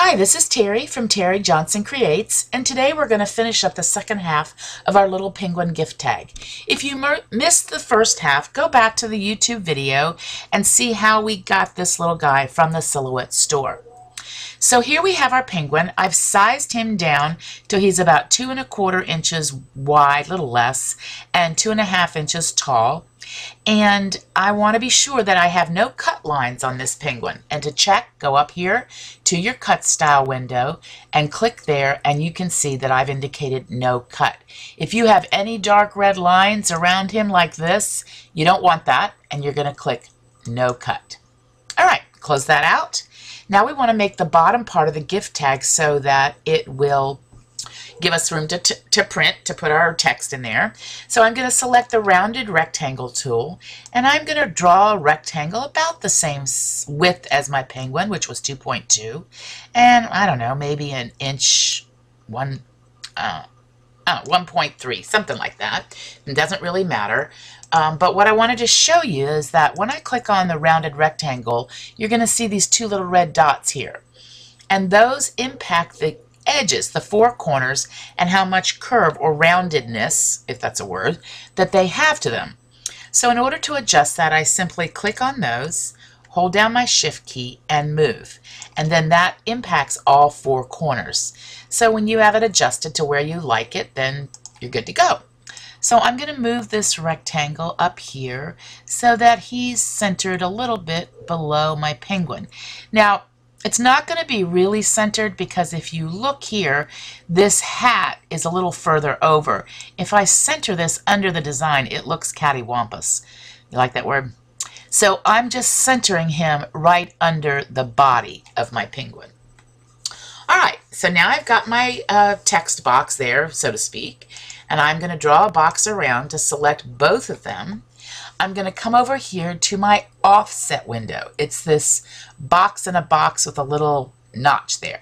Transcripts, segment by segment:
Hi, this is Terry from Terry Johnson Creates, and today we're going to finish up the second half of our little penguin gift tag. If you missed the first half, go back to the YouTube video and see how we got this little guy from the Silhouette store. So here we have our penguin. I've sized him down till he's about 2 1/4 inches wide, a little less, and 2 1/2 inches tall. And I want to be sure that I have no cut lines on this penguin. And to check, go up here to your cut style window and click there, and you can see that I've indicated no cut. If you have any dark red lines around him like this, you don't want that, and you're going to click no cut. All right, close that out. Now we want to make the bottom part of the gift tag so that it will give us room to print, to put our text in there. So I'm going to select the rounded rectangle tool, and I'm going to draw a rectangle about the same width as my penguin, which was 2.2, and I don't know, maybe an inch, 1.3, something like that. It doesn't really matter. But what I wanted to show you is that when I click on the rounded rectangle, you're going to see these two little red dots here. And those impact the edges, the four corners, and how much curve or roundedness, if that's a word, that they have to them. So in order to adjust that, I simply click on those, hold down my Shift key, and move. And then that impacts all four corners. So when you have it adjusted to where you like it, then you're good to go. So I'm going to move this rectangle up here so that he's centered a little bit below my penguin. Now, it's not going to be really centered because if you look here, this hat is a little further over. If I center this under the design, it looks cattywampus. You like that word? So I'm just centering him right under the body of my penguin. All right, so now I've got my text box there, so to speak, and I'm going to draw a box around to select both of them. I'm going to come over here to my offset window. It's this box in a box with a little notch there.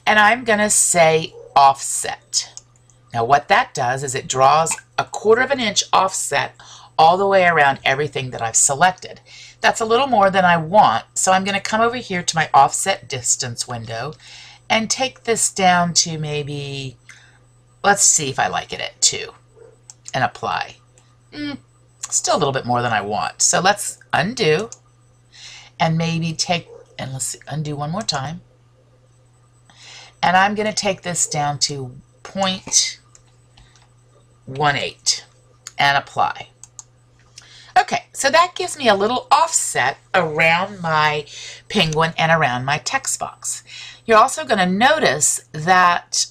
And I'm going to say offset. Now what that does is it draws a 1/4 inch offset all the way around everything that I've selected. That's a little more than I want, so I'm going to come over here to my offset distance window and take this down to maybe, let's see if I like it at 2, and apply. Still a little bit more than I want. So let's undo and maybe take, and let's see, undo one more time. And I'm going to take this down to 0.18 and apply. Okay, so that gives me a little offset around my penguin and around my text box. You're also going to notice that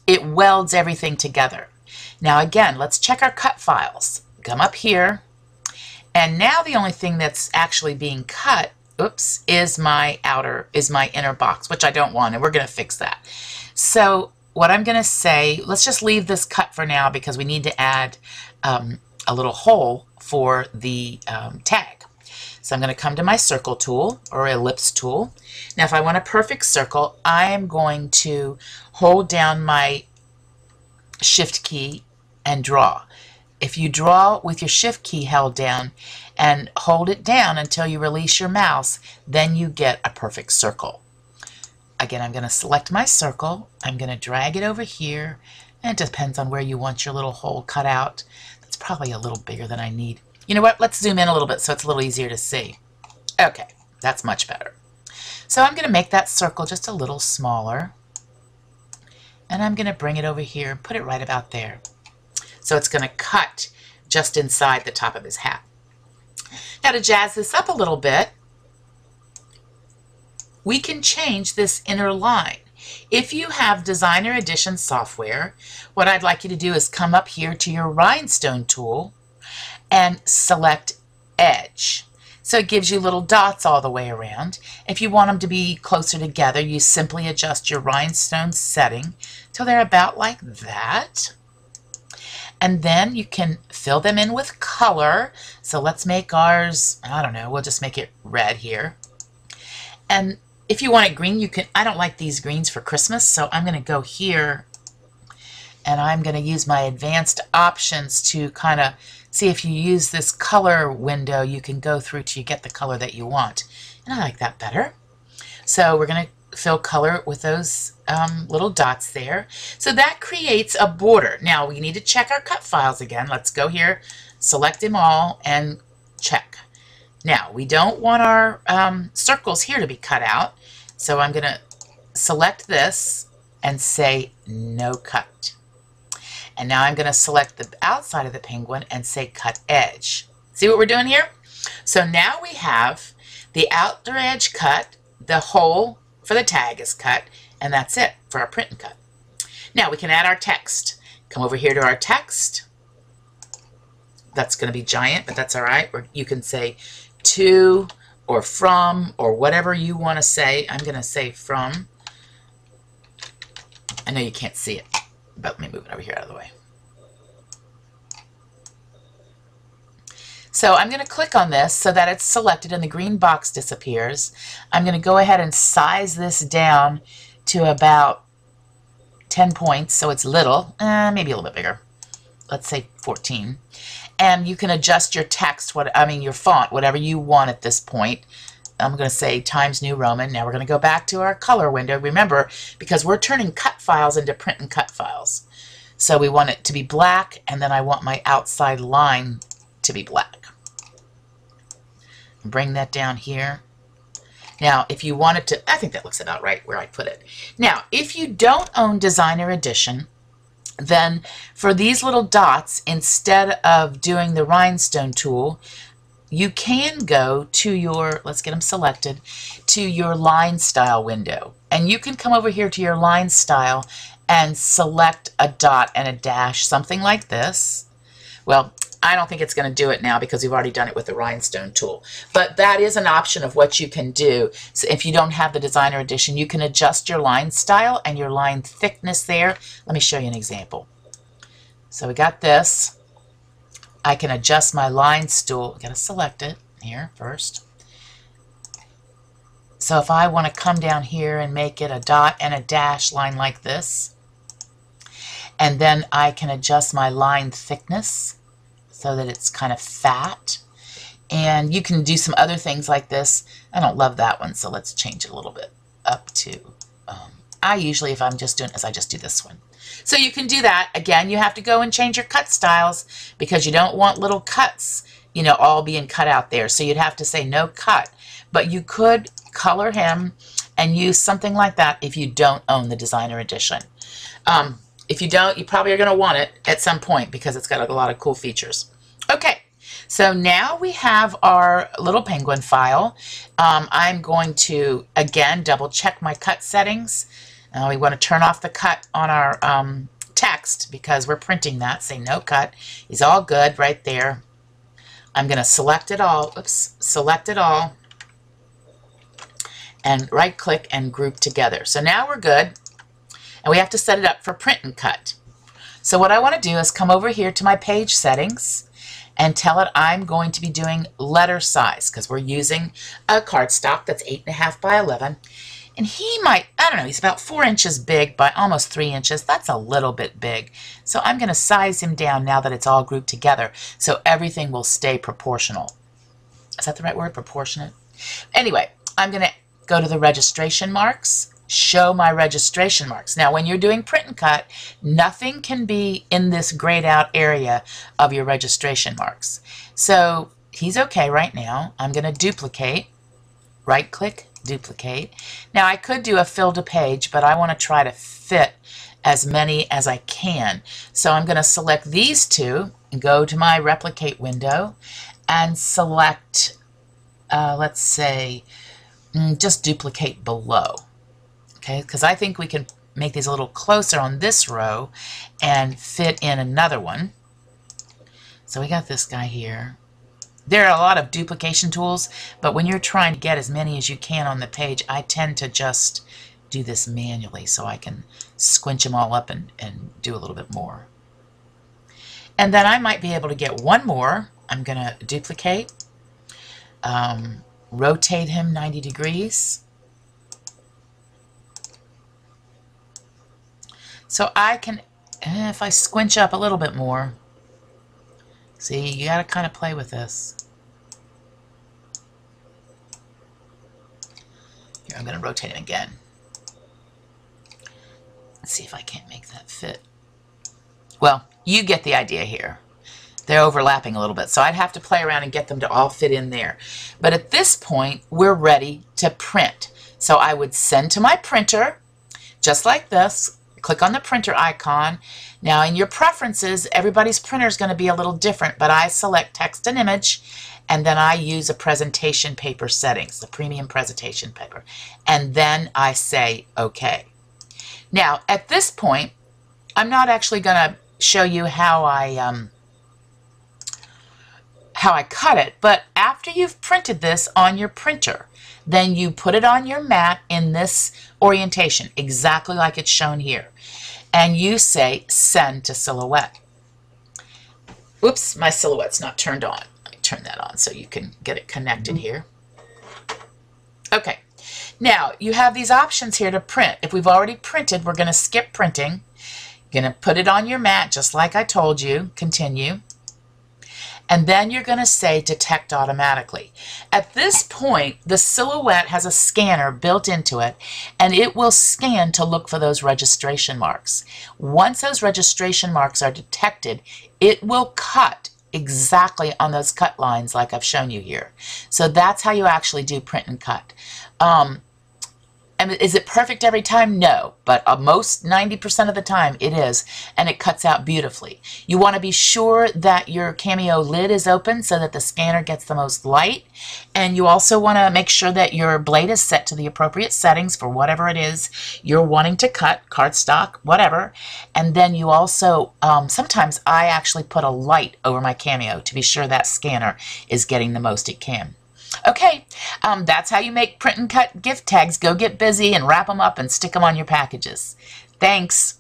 it welds everything together. Now again, let's check our cut files. Come up here, and now the only thing that's actually being cut, oops, is my inner box, which I don't want, and we're going to fix that. So what I'm going to say, let's just leave this cut for now because we need to add a little hole for the tag. So I'm going to come to my circle tool or ellipse tool. Now if I want a perfect circle, I am going to hold down my Shift key and draw. If you draw with your Shift key held down and hold it down until you release your mouse, then you get a perfect circle. Again, I'm going to select my circle. I'm going to drag it over here, and it depends on where you want your little hole cut out. That's probably a little bigger than I need. You know what? Let's zoom in a little bit so it's a little easier to see. Okay, that's much better. So I'm going to make that circle just a little smaller, and I'm going to bring it over here and put it right about there. So it's going to cut just inside the top of his hat. Now to jazz this up a little bit, we can change this inner line. If you have Designer Edition software, what I'd like you to do is come up here to your rhinestone tool and select Edge. So it gives you little dots all the way around. If you want them to be closer together, you simply adjust your rhinestone setting till they're about like that. And then you can fill them in with color. So let's make ours, I don't know, we'll just make it red here. And if you want it green, you can. I don't like these greens for Christmas, so I'm going to go here and I'm going to use my advanced options to kind of see if you use this color window, you can go through till you get the color that you want. And I like that better. So we're going to fill color with those little dots there. So that creates a border. Now we need to check our cut files again. Let's go here, select them all, and check. Now we don't want our circles here to be cut out, so I'm going to select this and say no cut. And now I'm going to select the outside of the penguin and say cut edge. See what we're doing here? So now we have the outer edge cut, the hole for the tag is cut, and that's it for our print and cut. Now we can add our text. Come over here to our text. That's going to be giant, but that's all right. Or you can say to or from or whatever you want to say. I'm going to say from. I know you can't see it, but let me move it over here out of the way. So I'm going to click on this so that it's selected and the green box disappears. I'm going to go ahead and size this down to about 10 points, so it's little, maybe a little bit bigger. Let's say 14. And you can adjust your text, your font, whatever you want at this point. I'm going to say Times New Roman. Now we're going to go back to our color window. Remember, because we're turning cut files into print and cut files. So we want it to be black, and then I want my outside line to be black. Bring that down here. Now, if you wanted to, I think that looks about right where I put it. Now, if you don't own Designer Edition, then for these little dots, instead of doing the rhinestone tool, you can go to your, let's get them selected, to your line style window. And you can come over here to your line style and select a dot and a dash, something like this. Well, I don't think it's going to do it now because we've already done it with the rhinestone tool. But that is an option of what you can do. So if you don't have the Designer Edition, you can adjust your line style and your line thickness there. Let me show you an example. So we got this. I can adjust my line stool. I've got to select it here first. So if I want to come down here and make it a dot and a dash line like this, and then I can adjust my line thickness so that it's kind of fat. And you can do some other things like this. I don't love that one, so let's change it a little bit up to, I usually, if I'm just doing this, I just do this one. So you can do that. Again, you have to go and change your cut styles because you don't want little cuts, you know, all being cut out there. So you'd have to say no cut. But you could color him and use something like that if you don't own the Designer Edition. If you don't, you probably are going to want it at some point because it's got a lot of cool features. Okay, so now we have our little penguin file. I'm going to, again, double check my cut settings. We want to turn off the cut on our text because we're printing that. Say no cut. He's all good right there. I'm going to select it all. Oops, select it all. And right click and group together. So now we're good. And we have to set it up for print and cut. So what I want to do is come over here to my page settings and tell it I'm going to be doing letter size because we're using a cardstock that's 8.5 by 11. And he might, I don't know, he's about 4 inches big by almost 3 inches. That's a little bit big. So I'm going to size him down now that it's all grouped together so everything will stay proportional. Is that the right word? Proportionate? Anyway, I'm going to go to the registration marks. Show my registration marks. Now when you're doing print and cut, nothing can be in this grayed out area of your registration marks. So he's okay right now. I'm going to duplicate, right click, duplicate. Now I could do a fill to page, but I want to try to fit as many as I can. So I'm going to select these two and go to my replicate window and select, let's say, just duplicate below. Okay, because I think we can make these a little closer on this row and fit in another one. So we got this guy here. There are a lot of duplication tools, but when you're trying to get as many as you can on the page, I tend to just do this manually so I can squinch them all up and do a little bit more. And then I might be able to get one more. I'm going to duplicate, rotate him 90 degrees. So I can, if I squinch up a little bit more, see, you got to kind of play with this. Here, I'm going to rotate it again. Let's see if I can't make that fit. Well, you get the idea here. They're overlapping a little bit, so I'd have to play around and get them to all fit in there. But at this point, we're ready to print. So I would send to my printer, just like this. Click on the printer icon. Now in your preferences, everybody's printer is going to be a little different, but I select text and image, and then I use a presentation paper settings, the premium presentation paper. And then I say OK. Now at this point, I'm not actually going to show you how I cut it, but after you've printed this on your printer, then you put it on your mat in this orientation, exactly like it's shown here. And you say, send to silhouette. Oops, my silhouette's not turned on. Let me turn that on so you can get it connected here. Okay, now you have these options here to print. If we've already printed, we're going to skip printing. You're going to put it on your mat, just like I told you. Continue. And then you're going to say detect automatically. At this point, the silhouette has a scanner built into it, and it will scan to look for those registration marks. Once those registration marks are detected, it will cut exactly on those cut lines like I've shown you here. So that's how you actually do print and cut. And is it perfect every time? No, but most 90% of the time it is, and it cuts out beautifully. You want to be sure that your Cameo lid is open so that the scanner gets the most light, and you also want to make sure that your blade is set to the appropriate settings for whatever it is you're wanting to cut, cardstock, whatever. And then you also, sometimes I actually put a light over my Cameo to be sure that scanner is getting the most it can. Okay, that's how you make print and cut gift tags. Go get busy and wrap them up and stick them on your packages. Thanks.